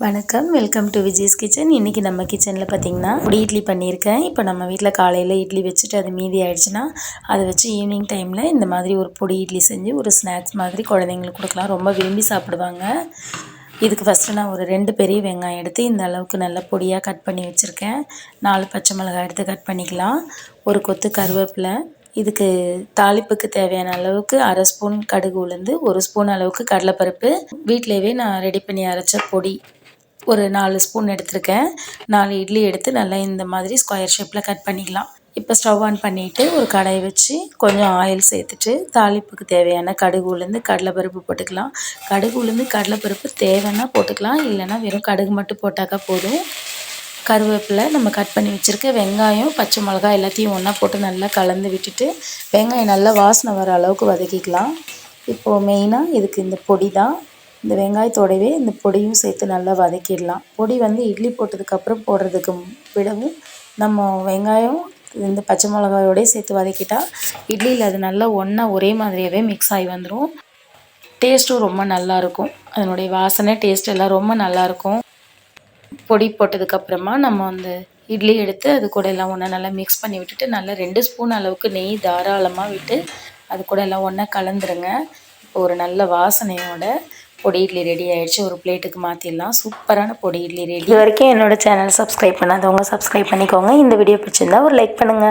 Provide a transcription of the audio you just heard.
வணக்கம், welcome to Vijay's kitchen. இன்றைக்கி நம்ம கிச்சனில் பார்த்திங்கன்னா பொடி இட்லி பண்ணியிருக்கேன். இப்போ நம்ம வீட்டில் காலையில் இட்லி வச்சுட்டு அது மீதி ஆகிடுச்சுன்னா அதை வச்சு ஈவினிங் டைமில் இந்த மாதிரி ஒரு பொடி இட்லி செஞ்சு ஒரு ஸ்நாக்ஸ் மாதிரி குழந்தைங்களுக்கு கொடுக்கலாம். ரொம்ப விரும்பி சாப்பிடுவாங்க. இதுக்கு ஃபஸ்ட்டு நான் ஒரு 2 பெரிய வெங்காயம் எடுத்து இந்த அளவுக்கு நல்லா பொடியாக கட் பண்ணி வச்சுருக்கேன். 4 பச்சை மிளகாய் எடுத்து கட் பண்ணிக்கலாம். ஒரு கொத்து கருவேப்பிலை, இதுக்கு தாளிப்புக்கு தேவையான அளவுக்கு 1/2 ஸ்பூன் கடுகு உளுந்து, 1 ஸ்பூன் அளவுக்கு கடலைப்பருப்பு, வீட்டிலேயே நான் ரெடி பண்ணி அரைச்ச பொடி ஒரு 4 ஸ்பூன் எடுத்திருக்கேன். 4 இட்லி எடுத்து நல்லா இந்த மாதிரி ஸ்கொயர் ஷேப்பில் கட் பண்ணிக்கலாம். இப்போ ஸ்டவ் ஆன் பண்ணிவிட்டு ஒரு கடாயை வச்சு கொஞ்சம் ஆயில் சேர்த்துட்டு தாளிப்புக்கு தேவையான கடுகு உளுந்து கடலைப்பருப்பு போட்டுக்கலாம். கடுகு உளுந்து கடலைப்பருப்பு தேவைன்னா போட்டுக்கலாம், இல்லைன்னா வெறும் கடுகு மட்டும் போட்டாக்கா போதும். கருவேப்பிலை, நம்ம கட் பண்ணி வச்சுருக்க வெங்காயம், பச்சை மிளகாய் எல்லாத்தையும் ஒன்றா போட்டு நல்லா கலந்து விட்டுட்டு வெங்காயம் நல்லா வாசனை வர அளவுக்கு வதக்கிக்கலாம். இப்போது மெயினாக இதுக்கு இந்த பொடி தான். இந்த வெங்காயத்தோடவே இந்த பொடியும் சேர்த்து நல்லா வதக்கிடலாம். பொடி வந்து இட்லி போட்டதுக்கப்புறம் போடுறதுக்கு விடவும் நம்ம வெங்காயம் இந்த பச்சை மிளகாயோடய சேர்த்து வதக்கிட்டால் இட்லியில் அது நல்லா ஒன்றா ஒரே மாதிரியாகவே மிக்ஸ் ஆகி வந்துடும். டேஸ்ட்டும் ரொம்ப நல்லாயிருக்கும். அதனுடைய வாசனை டேஸ்ட் எல்லாம் ரொம்ப நல்லாயிருக்கும். பொடி போட்டதுக்கப்புறமா நம்ம அந்த இட்லி எடுத்து அது கூட எல்லாம் ஒன்றா நல்லா மிக்ஸ் பண்ணி விட்டுட்டு நல்லா 2 ஸ்பூன் அளவுக்கு நெய் தாராளமாக விட்டு அது கூட எல்லாம் ஒன்றா கலந்துருங்க. இப்போ ஒரு நல்ல வாசனையோட பொடி இட்லி ரெடி ஆகிடுச்சு. ஒரு பிளேட்டுக்கு மாற்றிடலாம். சூப்பரான பொடி இட்லி ரெடி. இது வரைக்கும் என்னோடய சேனல் சப்ஸ்கிரைப் பண்ணாதவங்க சப்ஸ்கிரைப் பண்ணிக்கோங்க. இந்த வீடியோ பிடிச்சிருந்தா ஒரு லைக் பண்ணுங்கள்.